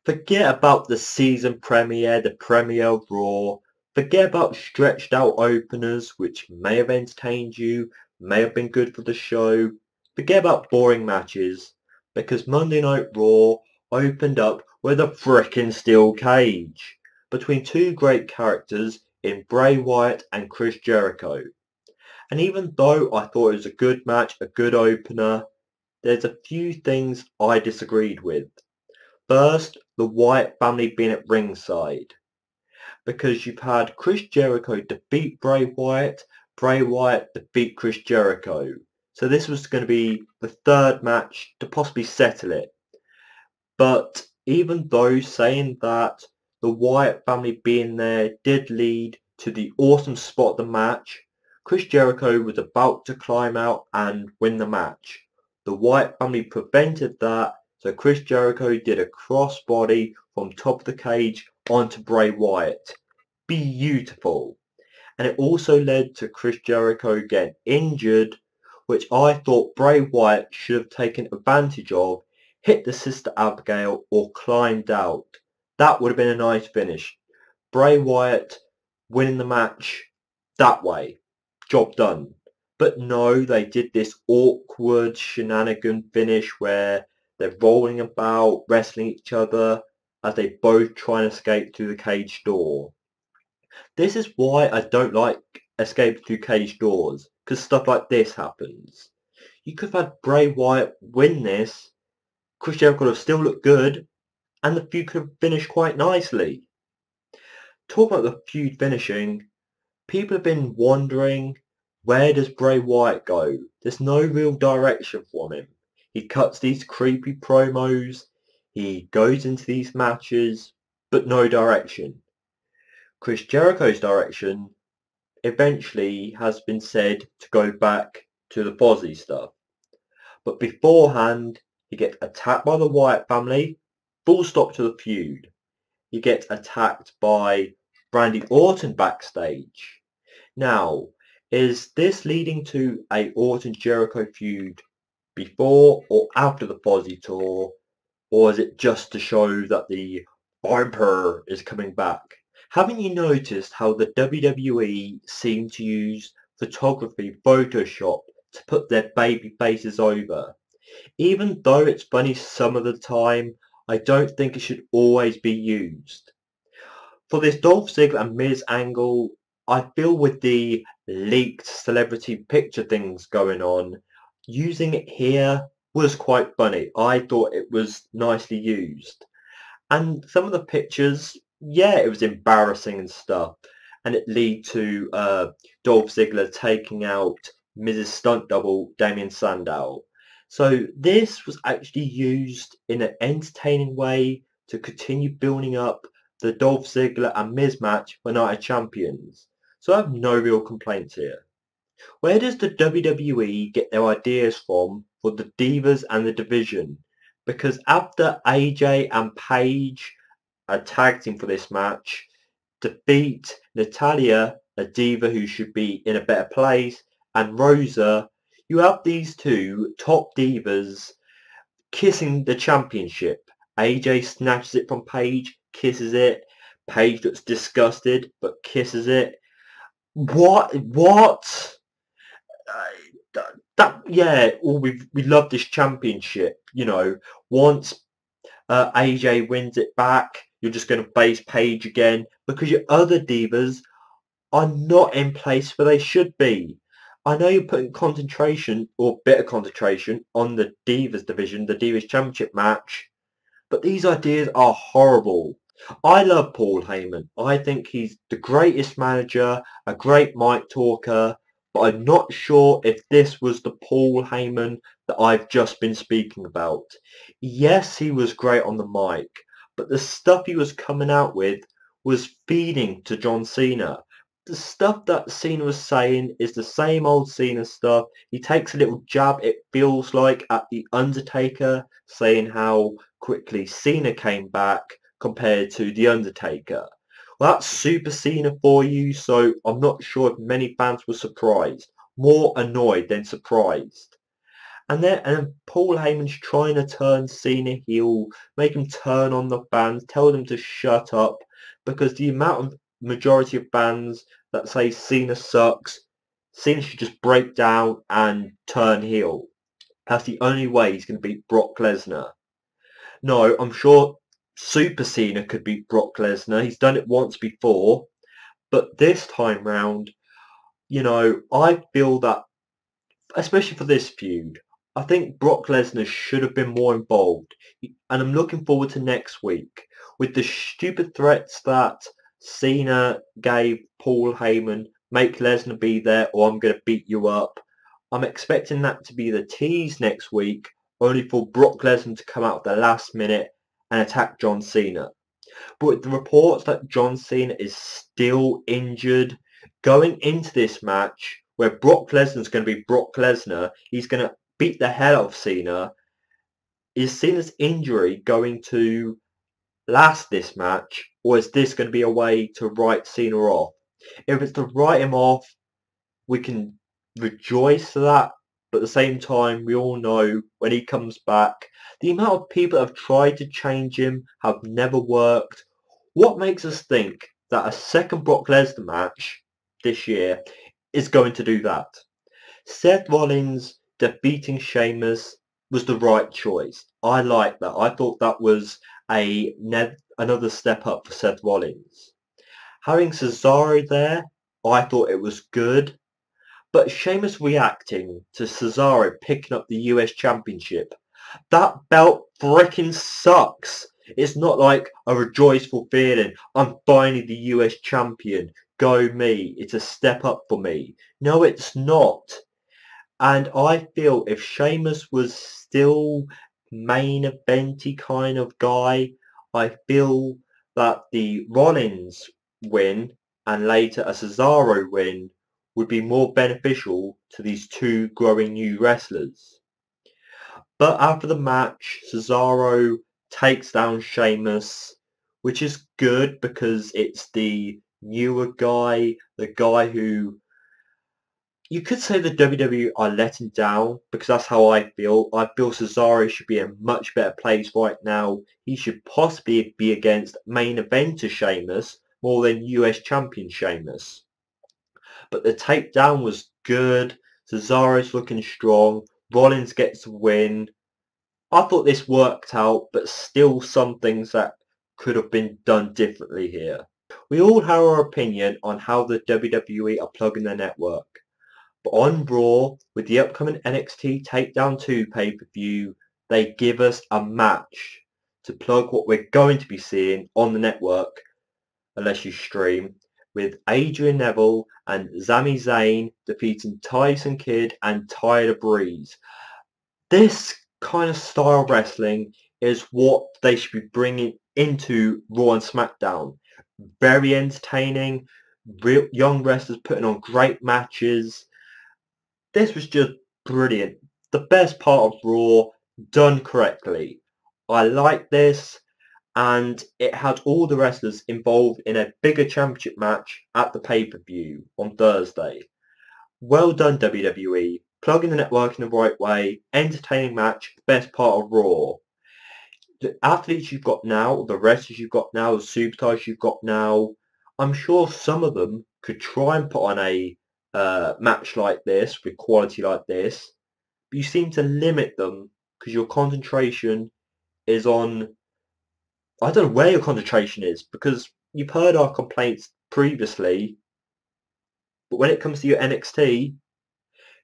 Forget about the season premiere, the premiere of Raw. Forget about stretched out openers, which may have entertained you, may have been good for the show. Forget about boring matches, because Monday Night Raw opened up with a frickin' steel cage between two great characters in Bray Wyatt and Chris Jericho. And even though I thought it was a good match, a good opener, there's a few things I disagreed with. First, the Wyatt family being at ringside, because you've had Chris Jericho defeat Bray Wyatt defeat Chris Jericho. So this was going to be the third match to possibly settle it. But even though saying that, the Wyatt family being there did lead to the awesome spot of the match. Chris Jericho was about to climb out and win the match. The Wyatt family prevented that, so Chris Jericho did a crossbody from top of the cage onto Bray Wyatt. Beautiful. And it also led to Chris Jericho getting injured, which I thought Bray Wyatt should have taken advantage of, hit the Sister Abigail or climbed out. That would have been a nice finish. Bray Wyatt winning the match that way. Job done. But no, they did this awkward shenanigan finish where they're rolling about, wrestling each other as they both try and escape through the cage door. This is why I don't like escape through cage doors, because stuff like this happens. You could have had Bray Wyatt win this, Chris Jericho could have still looked good, and the feud could have finished quite nicely. Talking about the feud finishing, people have been wondering, where does Bray Wyatt go? There's no real direction from him. He cuts these creepy promos, he goes into these matches, but no direction. Chris Jericho's direction eventually has been said to go back to the Fozzy stuff. But beforehand, he gets attacked by the Wyatt family, full stop to the feud. He gets attacked by Randy Orton backstage. Now, is this leading to a Orton-Jericho feud before or after the Fozzy tour? Or is it just to show that the Viper is coming back? Haven't you noticed how the WWE seem to use photography, Photoshop, to put their baby faces over? Even though it's funny some of the time, I don't think it should always be used. For this Dolph Ziggler and Miz angle, I feel with the leaked celebrity picture things going on, using it here was quite funny. I thought it was nicely used. And some of the pictures, yeah, it was embarrassing and stuff. And it led to Dolph Ziggler taking out Mrs. Stunt Double, Damien Sandow. So this was actually used in an entertaining way to continue building up the Dolph Ziggler and Miz match for Night of Champions. So I have no real complaints here. Where does the WWE get their ideas from for the Divas and the Division? Because after AJ and Paige are tag team for this match, defeat Natalya, a diva who should be in a better place, and Rosa, you have these two top divas kissing the championship. AJ snatches it from Paige, kisses it. Paige looks disgusted, but kisses it. What? Yeah, we love this championship. You know, once AJ wins it back, you're just going to face Paige again because your other divas are not in place where they should be. I know you're putting concentration or bit of concentration on the Divas division, the Divas Championship match, but these ideas are horrible. I love Paul Heyman. I think he's the greatest manager, a great mic talker, but I'm not sure if this was the Paul Heyman that I've just been speaking about. Yes, he was great on the mic, but the stuff he was coming out with was feeding to John Cena. The stuff that Cena was saying is the same old Cena stuff. He takes a little jab, it feels like, at The Undertaker, saying how quickly Cena came back compared to The Undertaker. Well, that's Super Cena for you, so I'm not sure if many fans were surprised. More annoyed than surprised. And then Paul Heyman's trying to turn Cena heel, make him turn on the fans, tell them to shut up, because the majority of fans that say Cena sucks, Cena should just break down and turn heel. That's the only way he's going to beat Brock Lesnar. No, I'm sure Super Cena could beat Brock Lesnar. He's done it once before, but this time round, I feel that, especially for this feud, I think Brock Lesnar should have been more involved. And I'm looking forward to next week with the stupid threats that Cena gave Paul Heyman, make Lesnar be there or I'm going to beat you up. I'm expecting that to be the tease next week, only for Brock Lesnar to come out at the last minute and attack John Cena. But with the reports that John Cena is still injured, going into this match, where Brock Lesnar's going to be Brock Lesnar, he's going to beat the hell out of Cena, is Cena's injury going to last this match, or is this going to be a way to write Cena off? If it's to write him off, we can rejoice for that, but at the same time, we all know when he comes back, the amount of people that have tried to change him have never worked. What makes us think that a second Brock Lesnar match this year is going to do that? Seth Rollins defeating Sheamus was the right choice. I like that. I thought that was another step up for Seth Rollins. Having Cesaro there, I thought it was good. But Sheamus reacting to Cesaro picking up the US Championship, that belt freaking sucks. It's not like a rejoiceful feeling, I'm finally the US champion, go me, it's a step up for me. No, it's not. And I feel if Sheamus was still main eventy kind of guy, I feel that the Rollins win and later a Cesaro win would be more beneficial to these two growing new wrestlers. But after the match, Cesaro takes down Sheamus, which is good because it's the newer guy, the guy who you could say the WWE are letting down, because that's how I feel. I feel Cesaro should be in a much better place right now. He should possibly be against main eventer Sheamus more than US champion Sheamus. But the takedown was good. Cesaro's looking strong. Rollins gets the win. I thought this worked out, but still some things that could have been done differently here. We all have our opinion on how the WWE are plugging their network. But on Raw, with the upcoming NXT Takedown 2 pay-per-view, they give us a match to plug what we're going to be seeing on the network, unless you stream, with Adrian Neville and Sami Zayn defeating Tyson Kidd and Tyler Breeze. This kind of style wrestling is what they should be bringing into Raw and SmackDown. Very entertaining, real young wrestlers putting on great matches. This was just brilliant. The best part of Raw, done correctly. I like this, and it had all the wrestlers involved in a bigger championship match at the pay-per-view on Thursday. Well done, WWE. Plugging the network in the right way, entertaining match, best part of Raw. The athletes you've got now, the wrestlers you've got now, the superstars you've got now, I'm sure some of them could try and put on a match like this, with quality like this, but you seem to limit them because your concentration is on, I don't know where your concentration is, because you've heard our complaints previously, but when it comes to your NXT,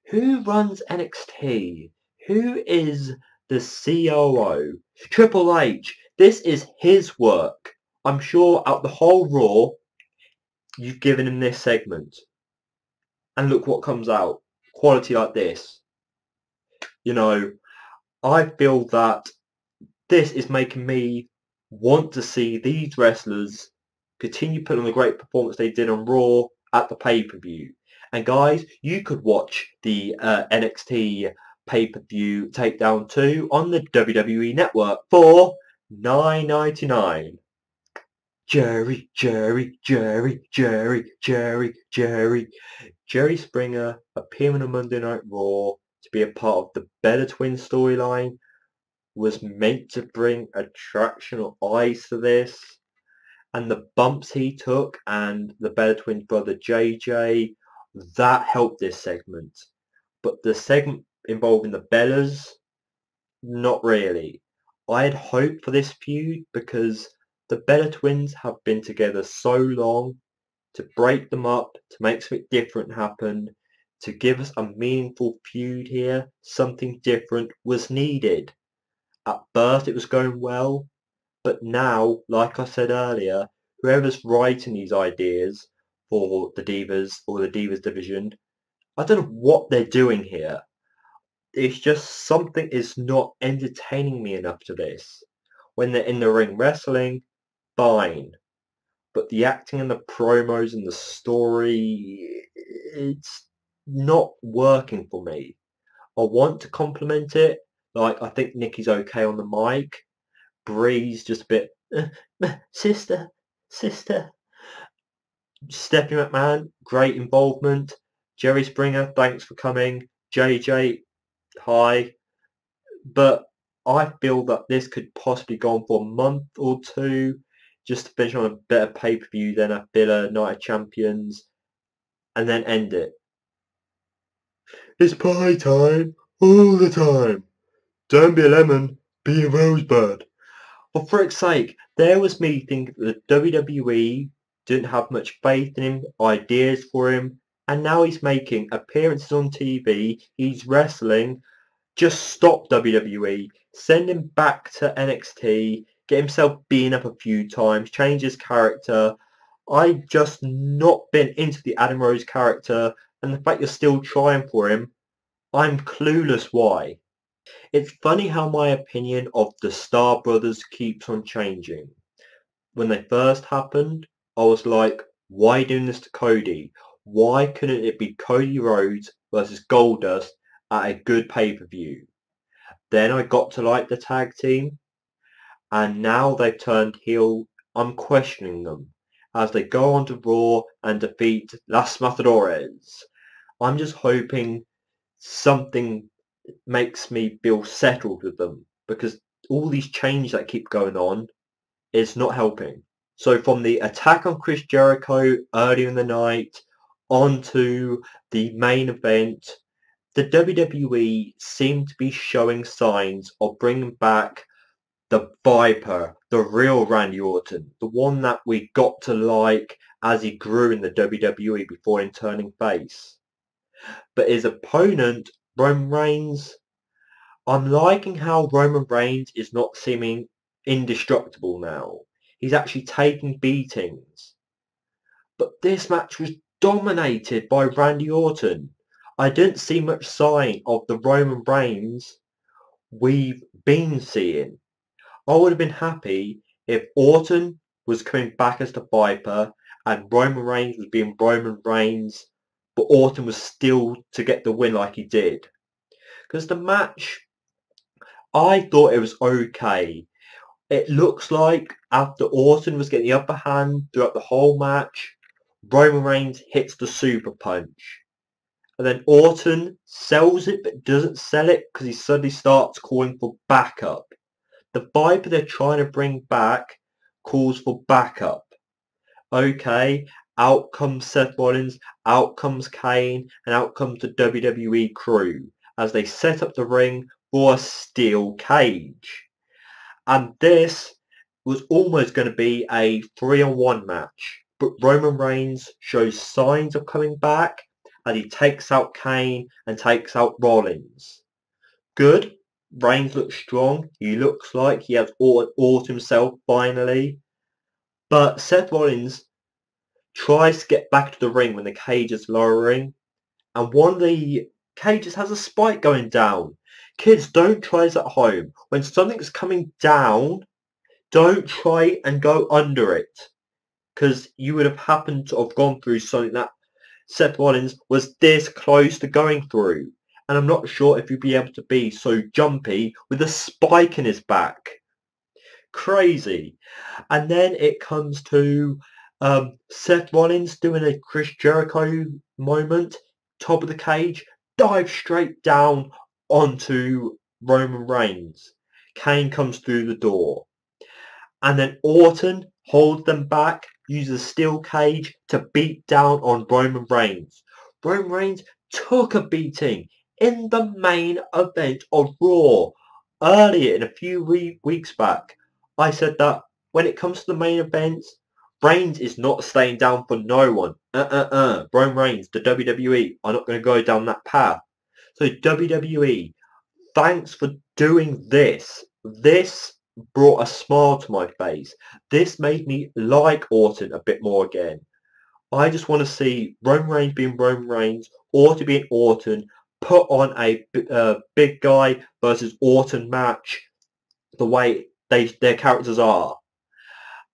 who runs NXT? Who is the COO? Triple H. This is his work. I'm sure out the whole Raw, you've given him this segment. And look what comes out. Quality like this. I feel that this is making me want to see these wrestlers continue putting on the great performance they did on Raw at the pay-per-view. And guys, you could watch the NXT pay-per-view Takedown 2 on the WWE Network for $9.99. Jerry, Jerry, Jerry, Jerry, Jerry, Jerry. Jerry Springer appearing on Monday Night Raw to be a part of the Bella Twins storyline, was meant to bring attraction or eyes to this, and the bumps he took and the Bella Twins brother JJ, that helped this segment. But the segment involving the Bellas, not really. I had hoped for this feud because the Bella Twins have been together so long. To break them up, to make something different happen, to give us a meaningful feud here, something different was needed. At first it was going well, but now, like I said earlier, whoever's writing these ideas for the Divas or the Divas division, I don't know what they're doing here. It's just something is not entertaining me enough to this. When they're in the ring wrestling, fine. But the acting and the promos and the story, it's not working for me. I want to compliment it. Like, I think Nikki's okay on the mic. Bree's just a bit, sister, sister. Stephanie McMahon, great involvement. Jerry Springer, thanks for coming. JJ, hi. But I feel that this could possibly go on for a month or two, just to finish on a better pay-per-view than a filler Night of Champions, and then end it. It's pie time, all the time. Don't be a lemon, be a rosebud. For frick's sake, there was me thinking that the WWE didn't have much faith in him, ideas for him, and now he's making appearances on TV, he's wrestling. Just stop WWE, send him back to NXT, get himself beaten up a few times, change his character. I've just not been into the Adam Rose character, and the fact you're still trying for him, I'm clueless why. It's funny how my opinion of the Star Brothers keeps on changing. When they first happened, I was like, why doing this to Cody? Why couldn't it be Cody Rhodes versus Goldust at a good pay-per-view? Then I got to like the tag team, and now they've turned heel. I'm questioning them as they go on to Raw and defeat Las Matadores. I'm just hoping something makes me feel settled with them, because all these changes that keep going on is not helping. So from the attack on Chris Jericho earlier in the night onto the main event, the WWE seemed to be showing signs of bringing back the Viper, the real Randy Orton, the one that we got to like as he grew in the WWE before him turning face. But his opponent, Roman Reigns, I'm liking how Roman Reigns is not seeming indestructible now. He's actually taking beatings. But this match was dominated by Randy Orton. I didn't see much sign of the Roman Reigns we've been seeing. I would have been happy if Orton was coming back as the Viper and Roman Reigns was being Roman Reigns, but Orton was still to get the win like he did. Because the match, I thought it was okay. It looks like after Orton was getting the upper hand throughout the whole match, Roman Reigns hits the super punch. And then Orton sells it but doesn't sell it because he suddenly starts calling for backup. The Viper they're trying to bring back calls for backup. Okay, out comes Seth Rollins, out comes Kane, and out comes the WWE crew as they set up the ring for a steel cage. And this was almost going to be a 3-on-1 match. But Roman Reigns shows signs of coming back and he takes out Kane and takes out Rollins. Good. Reigns looks strong. He looks like he has aught himself finally. But Seth Rollins tries to get back to the ring when the cage is lowering. And one of the cages has a spike going down. Kids, don't try this at home. When something's coming down, don't try and go under it. Because you would have happened to have gone through something that Seth Rollins was this close to going through. And I'm not sure if you'd be able to be so jumpy with a spike in his back. Crazy. And then it comes to Seth Rollins doing a Chris Jericho moment, top of the cage, dive straight down onto Roman Reigns. Kane comes through the door. And then Orton holds them back, uses a steel cage to beat down on Roman Reigns. Roman Reigns took a beating in the main event of Raw. Earlier, in a few weeks back, I said that when it comes to the main events, Reigns is not staying down for no one. Roman Reigns, the WWE, are not going to go down that path. So WWE, thanks for doing this. This brought a smile to my face. This made me like Orton a bit more again. I just want to see Roman Reigns being Roman Reigns, Orton being Orton, put on a big guy versus Orton match the way their characters are.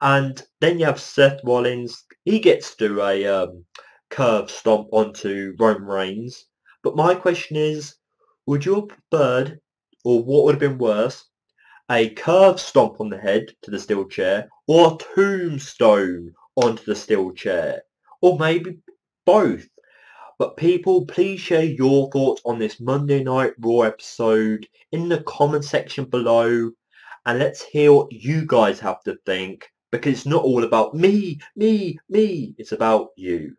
And then you have Seth Rollins. He gets to do a curve stomp onto Roman Reigns. But my question is, would you have preferred, or what would have been worse, a curve stomp on the head to the steel chair, or a tombstone onto the steel chair? Or maybe both. But people, please share your thoughts on this Monday Night Raw episode in the comment section below. And let's hear what you guys have to think. Because it's not all about me. It's about you.